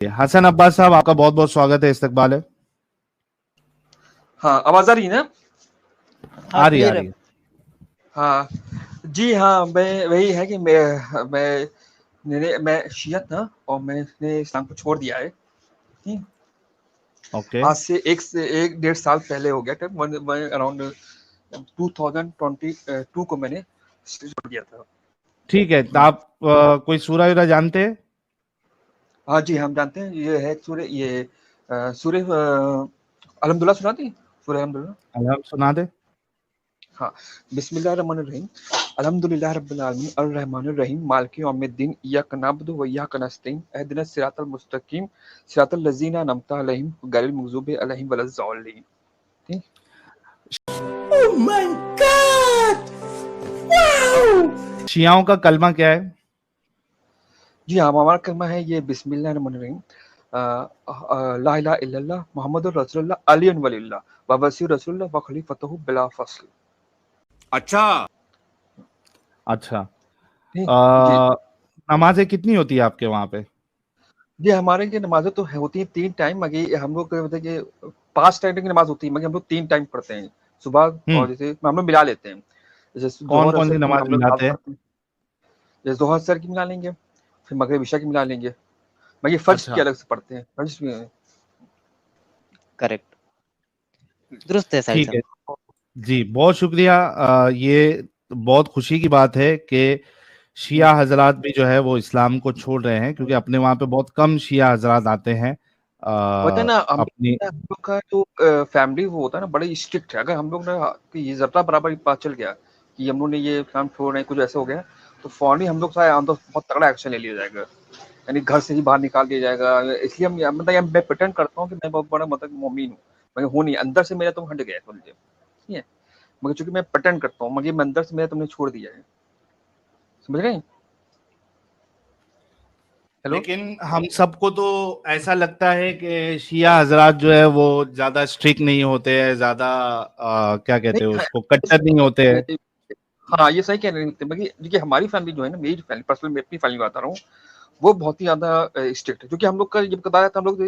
हसन अब्बास साहब, आपका बहुत बहुत स्वागत है, इस्तकबाल है। हाँ, आवाज आ रही है ना? आ रही है। हाँ जी, हाँ, मैं वही है कि मैं शिया था और मैंने इस्लाम को छोड़ दिया है। ओके, आज से एक डेढ़ साल पहले हो गया था। मैं अराउंड 2022 को मैंने छोड़ दिया था। ठीक है। तो आप कोई सूरह वूरह जानते हैं? हाँ जी, हम जानते हैं। ये है सूर्य अल्हम्दुलिल्लाह सुना दी, सूर्य अल्हम्दुलिल्लाह। आप सुना दे। हाँ, बिस्मिल्लाहिर्रहमानिर्रहीम। अल्हम्दुलिल्लाहि रब्बिल आलमीन अर्रहमानिर रहीम मालिकि यौमिद्दीन इय्याका नअबुदु व इय्याका नस्तईन इहदिनस सिरातल मुस्तकीम सिरातल लज़ीना अनअमता अलैहिम गैरिल मग़ज़ूबि अलैहिम वलज़्ज़ालिन। ठीक? Oh my God! Wow! शियाओं का कलमा क्या है? जी हाँ, हमारा कलमा है ये बिस्मिल्लाहिर्रहमानिर्रहीम। ला इलाहा इल्लल्लाह मुहम्मदुर रसूलुल्लाह अलियुन वलियुल्लाह व वसीयु रसूलुल्लाह व खलीफतुहु बिला फस्ल। अच्छा, अच्छा। ठीक? जी। अ, नमाजें कितनी होती है आपके वहां पे? जी, हमारे की नमाज़ें तो होती हैं 3 टाइम, मगर हम लोग के मतलब कि 5 टाइम की नमाज़ होती है, मगर हम लोग 3 टाइम पढ़ते हैं। सुबह और जैसे हम लोग मिला लेते हैं। जैसे कौन ज़ोहर कौन असर सी की नमाज हम लोग साथ मिलाते हैं? पढ़ते हैं। जैसे ज़ोहर असर की मिला लेंगे, फिर मगरिब इशा की मिला लेंगे। मगर फज्र की अच्छा, अलग से पढ़ते हैं। फज्र में करेक्ट, दुरुस्त है साहिल ठीक साहब। है जी, बहुत शुक्रिया। ये बहुत खुशी की बात है कि शिया हजरात भी जो है वो इस्लाम को छोड़ रहे हैं, क्योंकि अपने वहां पे बहुत कम शिया हजरात आते हैं होता है ना, अपनी। हम लोग का जो फैमिली वो होता है ना, बड़े स्ट्रिक्ट है। अगर हम लोग ना कि ये ज़रा बराबर पता चल गया कि हम लोग ने ये काम छोड़ रहे हैं, कुछ ऐसा हो गया, तो फौरन हम लोग से बहुत तगड़ा एक्शन ले लिया जाएगा। यानी घर से ही बाहर निकाल दिया जाएगा। इसलिए मैं प्रिटेंड करता हूँ कि मैं बहुत बड़ा मतलब मोमीन हूँ, मगर हूँ नहीं। अंदर से मेरा तुम हट गए समझे, ठीक है? मगर चूंकि मैं प्रिटेंड करता हूँ, मगर मैं अंदर से मेरा तुमने छोड़ दिया है। समझ रहे हैं? हेलो। लेकिन हम सबको तो ऐसा लगता है कि शिया हजरात जो है वो ज्यादा स्ट्रिक्ट नहीं होते हैं, ज्यादा क्या कहते हैं नहीं, उसको, कट्टर नहीं होते हैं। हाँ, ये सही कह रहे हैं। मगर देखिए, हमारी फैमिली जो है ना, मेरी फैमिली पर्सनल, मैं अपनी फैमिली में बता रहा हूँ, वो बहुत ही ज्यादा स्ट्रिक्ट है। क्योंकि हम लोग का जब बताया था, हम लोग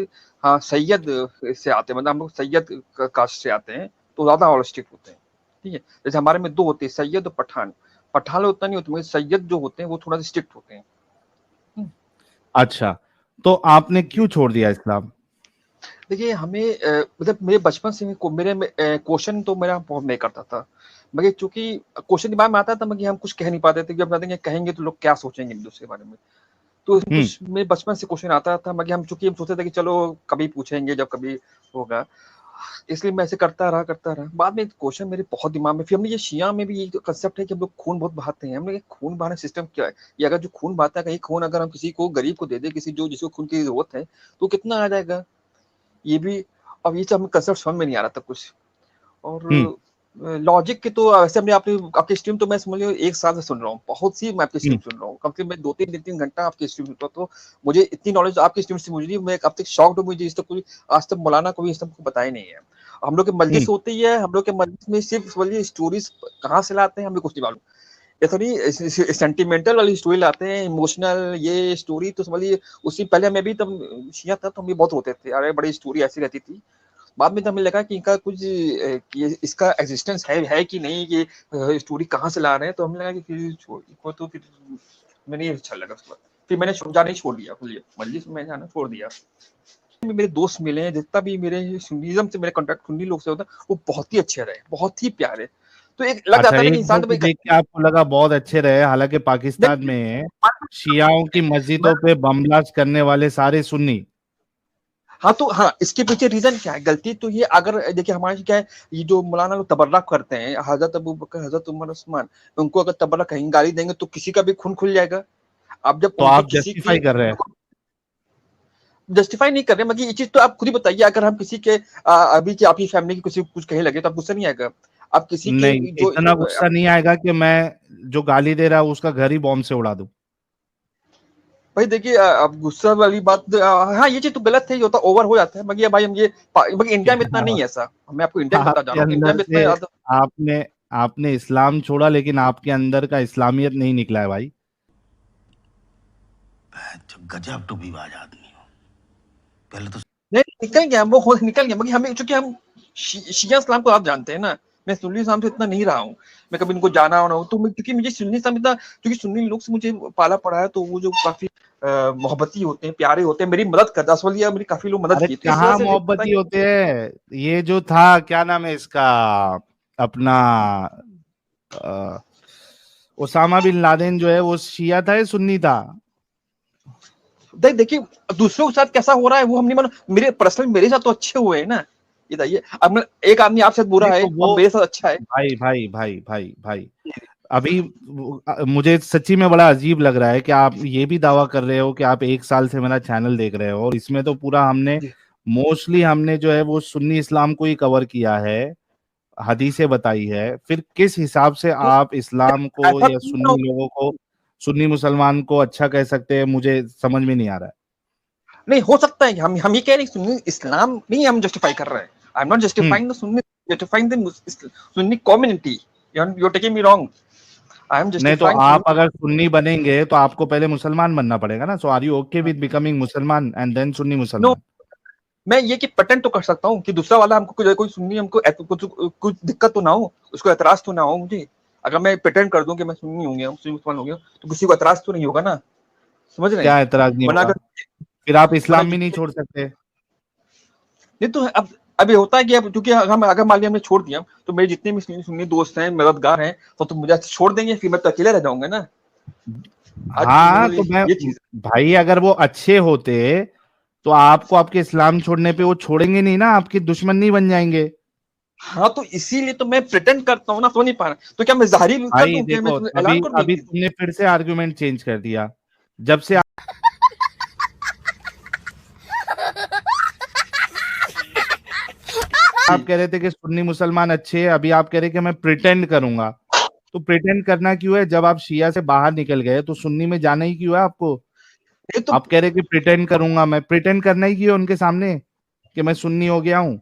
हाँ सैयद से आते हैं, मतलब हम लोग सैयद कास्ट से आते हैं, तो ज्यादा और स्ट्रिक्ट होते हैं। ठीक है? जैसे हमारे में दो होते हैं, सैयद और पठान। पठान उतना नहीं होते, मगर सैयद जो होते हैं वो थोड़ा सा स्ट्रिक्ट होते हैं। हम्म। अच्छा, तो आपने क्यों छोड़ दिया इस्लाम? देखिए, हमें मतलब मेरे बचपन से मेरे क्वेश्चन तो मेरा बहुत मैं करता था, मगर चूंकि क्वेश्चन दिमाग में आता था, मगर हम कुछ कह नहीं पाते थे। जब कहेंगे तो लोग क्या सोचेंगे दूसरे बारे में। तो उसमें हम्म। कुछ मेरे बचपन से क्वेश्चन आता था, मगर हम चूंकि हम सोचते थे कि चलो कभी पूछेंगे जब कभी होगा, इसलिए मैं ऐसे करता रहा। बाद में क्वेश्चन मेरे बहुत दिमाग में, फिर हमने ये शिया में भी ये कंसेप्ट है कि हम लोग खून बहुत बहाते हैं। हम लोग खून बहाने सिस्टम क्या है? ये अगर जो खून बहाता है, कहीं खून अगर हम किसी को गरीब को दे दे, किसी जो जिसको खून की जरूरत है, तो कितना आ जाएगा ये भी। अब ये सब हमें कंसेप्ट समझ में नहीं आ रहा था कुछ। और हम्म। लॉजिक के तो वैसे हमने आपकी स्ट्रीम तो मैं समझ लो 1 साल से सुन रहा हूँ। बहुत सी मैं आपकी स्ट्रीम हम्म। सुन रहा हूँ। कम से कम मैं 2-3 घंटा आपकी स्ट्रीम सुनता हूँ, तो मुझे इतनी नॉलेज आपकी स्ट्रीम से मुझे, मैं अब तक शॉक्ड हूँ। मुझे इस तक कोई आज तक मौलाना को भी इस तक बताया नहीं है। हम लोग के हम्म। मजलिस होती है, हम लोग के मजलिस में सिर्फ समझिए स्टोरीज कहाँ से लाते हैं हमें कुछ नहीं मालूम। ये थोड़ी सेंटिमेंटल वाली स्टोरी लाते हैं, इमोशनल ये स्टोरी तो समझिए। उससे पहले मैं भी तब शिया था, तो हम भी बहुत होते थे, अरे बड़ी स्टोरी ऐसी रहती थी। बाद में तो हमें लगा कि इनका कुछ ये इसका एग्जिस्टेंस है कि नहीं, ये स्टोरी कहाँ से ला रहे हैं। तो हमें लगा कि फिर इसको तो फिर मैंने ये अच्छा लगा उसके बाद। फिर मैंने जाना ही छोड़ दिया, खुलिए मजलिस में जाना छोड़ दिया। मेरे दोस्त मिले हैं, जितना भी मेरे सुन्नीज़्म से मेरे कॉन्टेक्ट सुन्नी लोग से होता है, वो बहुत ही अच्छे रहे, बहुत ही प्यारे। तो एक लग अच्छा, जाता है ना कि एक दो इंसान तो को देख के आपको लगा बहुत अच्छे रहे, हालांकि पाकिस्तान नहीं, में शियाओं की मस्जिदों पे बम ब्लास्ट करने वाले सारे सुन्नी। हाँ, तो हाँ, इसके पीछे रीज़न क्या है? गलती तो ये अगर देखिए हमारे क्या है, ये जो मौलाना लोग तबर्रुक करते हैं, हज़रत अबू बकर, हज़रत उमर, उस्मान, उनको अगर तबर्रुक कहीं गाली देंगे तो किसी का भी खून खुल जाएगा। अब जब तो उनके आप किसी की जस्टिफाई कर रहे हैं? जस्टिफाई नहीं कर रहे, मगर ये चीज़ तो आप खुद ही बताइए। अगर हम किसी के अभी की आपकी फैमिली की किसी को कुछ कहे लगे तो आप गुस्सा नहीं आएगा? आप किसी के नहीं, जो इतना गुस्सा नहीं आएगा कि मैं जो गाली दे रहा हूँ उसका घर ही बॉम्ब से उड़ा दूं। भाई देखिए, अब गुस्सा वाली बात हाँ, ये चीज़ तो गलत है, ये होता ओवर हो जाता है। मगर भाई हम ये मगर इंडिया में इतना नहीं है ऐसा। मैं आपको इंडिया में बता जा आपके रहा हूँ, इंडिया अंदर में इतना से ज़्यादा। आपने आपने इस्लाम छोड़ा, लेकिन आपके अंदर का इस्लामियत नहीं निकला है भाई। गजब टू भी बाज आदमी हो। पहले तो नहीं निकल गया, वो खुद निकल गया, मगर हमें चूंकि हम शिया इस्लाम को आप जानते हैं ना, मैं सुन्नी इस्लाम से इतना नहीं रहा हूँ, मैं कभी इनको जाना ना हो, तो क्योंकि मुझे सुन्नी इस्लाम इतना, क्योंकि सुन्नी लोग से मुझे पाला पड़ा है, तो वो जो काफी मोहब्बती होते हैं, प्यारे होते हैं, मेरी मदद करता है, मेरी काफी लोग मदद अरे की, तो इस वजह कहाँ से मोहब्बती होते हैं, ये जो था क्या नाम है इसका, अपना ओसामा बिन लादेन जो है वो शिया था या सुन्नी था? देखिए दूसरों के साथ कैसा हो रहा है वो हम नहीं मानो, मेरे पर्सनल मेरे साथ तो अच्छे हुए हैं ना, बताइए, अब एक आदमी आपसे बुरा है देखो और मेरे साथ अच्छा है। भाई भाई भाई भाई भाई अभी मुझे सच्ची में बड़ा अजीब लग रहा है कि आप ये भी दावा कर रहे हो कि आप 1 साल से मेरा चैनल देख रहे हो, और इसमें तो पूरा हमने जी। मोस्टली हमने जो है वो सुन्नी इस्लाम को ही कवर किया है, हदीसें बताई है, फिर किस हिसाब से तो आप इस्लाम को ऐसा या तो सुन्नी लोगों को, सुन्नी मुसलमान को अच्छा कह सकते हैं, मुझे समझ में नहीं आ रहा है। नहीं हो सकता है, हम ये कह रहे हैं सुन्नी इस्लाम नहीं हम जस्टिफाई कर रहे हैं, I am not justifying the Sunni, justifying the Sunni community, you are taking me wrong, I am नहीं तो जस्टिफाइंग आप अगर सुन्नी बनेंगे तो आपको पहले मुसलमान बनना पड़ेगा ना, so are you okay with becoming मुसलमान एंड देन सुन्नी नो, मुसलमान? मैं ये कि प्रेटेंड तो कर सकता हूँ कि दूसरा वाला हमको कोई सुन्नी हमको कुछ दिक्कत तो ना हो, उसको एतराज तो ना हो मुझे, अगर मैं प्रेटेंड कर दूं कि मैं सुन्नी हो गया हूँ, सुन्नी मुसलमान हो गया तो किसी को एतराज तो नहीं होगा ना, समझ रहे क्या हैं? एतराज नहीं वरना होगा? अगर फिर आप वरना इस्लाम भी नहीं छोड़ सकते। नहीं तो अब ये होता है कि अब क्योंकि अगर मान लिया हमने छोड़ दिया तो मेरे जितने भी सुन्नी दोस्त हैं, मददगार हैं, तो मुझे छोड़ देंगे, फिर मैं तो अकेले रह जाऊंगा ना। आज हाँ तो मैं ये चीज भाई अगर वो अच्छे होते तो आपको आपके इस्लाम छोड़ने पे वो छोड़ेंगे नहीं ना, आपके दुश्मन नहीं बन जाएंगे। हाँ, तो इसीलिए तो मैं प्रिटेंड करता हूँ ना, समझ नहीं पा रहा, तो क्या मैं जाहिर कर भाई दूं कि मैं देखो ऐलान अभी कर दूं? अभी तुमने फिर से आर्गुमेंट चेंज कर दिया, जब से आप कह रहे थे कि सुन्नी मुसलमान अच्छे हैं, अभी आप कह रहे हैं कि मैं प्रिटेंड करूंगा, तो प्रिटेंड करना क्यों है? जब आप शिया से बाहर निकल गए तो सुन्नी में जाना ही क्यों है आपको? ये तो आप कह रहे कि प्रिटेंड करूंगा, मैं प्रिटेंड करना ही क्यों है उनके सामने कि मैं सुन्नी हो गया हूं?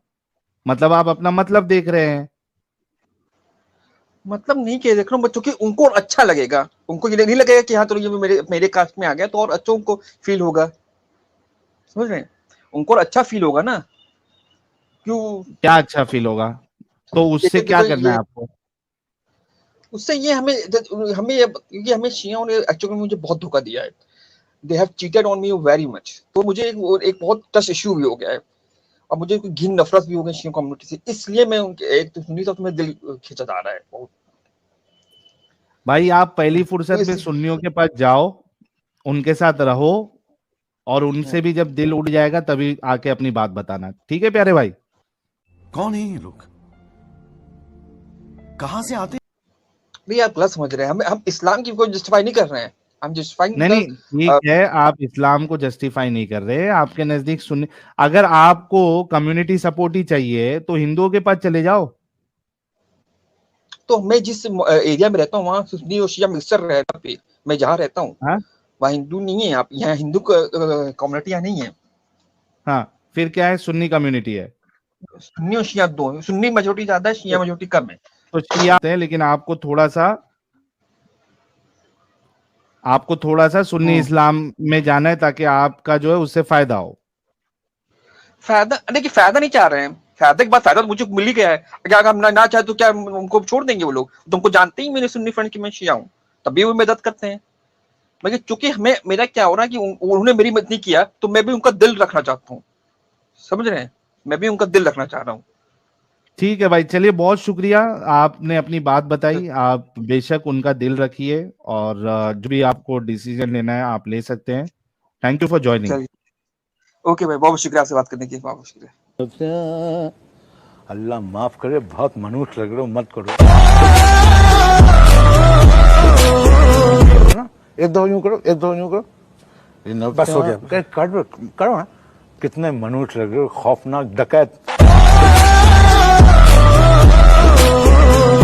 मतलब आप अपना मतलब देख रहे हैं। मतलब नहीं कह देख रहा हूँ बच्चों की, उनको अच्छा लगेगा, उनको ये नहीं लगेगा कि हाँ तो ये मेरे कास्ट में आ गया तो और अच्छा उनको फील होगा, समझ रहे हैं? उनको और अच्छा फील होगा ना, क्यों? क्या अच्छा फील होगा? तो उससे क्या करना है ये आपको? उससे ये हमें क्योंकि हमें शियाओं ने एक्चुअली मुझे बहुत धोखा दिया है, they have cheated on me very much, तो मुझे एक बहुत टच इश्यू भी हो गया है, और मुझे घिन नफरत भी हो गई शिया कम्युनिटी से, इसलिए मैं उनके एक तो सुन्नी तो मेरा दिल खींचा जा रहा है बहुत। भाई आप पहली तो फुर्सत में सुन्नियों के पास जाओ, उनके साथ रहो, और उनसे भी जब दिल उड़ जाएगा तभी आके अपनी बात बताना, ठीक है प्यारे भाई? कौन है ये लोग, कहां से आते? नहीं आप गलत समझ रहे हैं, हम इस्लाम की कोई जस्टिफाई नहीं कर रहे हैं, हम जस्टिफाइंग नहीं नहीं ठीक है, आप इस्लाम को जस्टिफाई नहीं कर रहे, आपके नजदीक सुन्नी, अगर आपको कम्युनिटी सपोर्ट ही चाहिए तो हिंदुओं के पास चले जाओ। तो मैं जिस एरिया में रहता हूँ वहाँ सुन्नी और शिया मिक्सचर रहता पे, मैं जहाँ रहता हूँ हाँ वहाँ हिंदू नहीं है, आप यहाँ हिंदू कम्युनिटी यहाँ नहीं है, हाँ, फिर क्या है, सुन्नी कम्युनिटी है। सुन्नी और शिया दो, सुन्नी मेजोरिटी ज्यादा है, शिया मेजोरिटी कम है। तो शिया हैं, लेकिन आपको थोड़ा सा सुन्नी इस्लाम में जाना है ताकि आपका जो है उससे फायदा हो। फायदा देखिए, फायदा नहीं चाह रहे हैं, फायदा के बाद फायदा तो मुझे मिल ही गया है, क्या अगर हम ना चाहे तो क्या उनको छोड़ देंगे? वो लोग तुमको जानते ही मेरे सुन्नी फ्रेंड की मैं शिया हूँ, तभी वो मदद करते हैं, मगर चूंकि हमें मेरा क्या हो रहा है कि उन्होंने मेरी मदद नहीं किया तो मैं भी उनका दिल रखना चाहता हूँ, समझ रहे हैं? मैं भी उनका दिल रखना चाह रहा हूँ। ठीक है भाई, चलिए बहुत शुक्रिया, आपने अपनी बात बताई, आप बेशक उनका दिल रखिए, और जो भी आपको डिसीजन लेना है आप ले सकते हैं। Thank you for joining. चलिए ओके भाई, बहुत शुक्रिया आपसे बात करने के लिए, बहुत शुक्रिया। अल्लाह माफ करे, बहुत मनुष्य लग रहे हो, मत करो। एक दो यूं करो, एक दो यूं करो, बस हो गया। करो ना, कितने मनुष्य लग रहे हो, खौफनाक डकैत।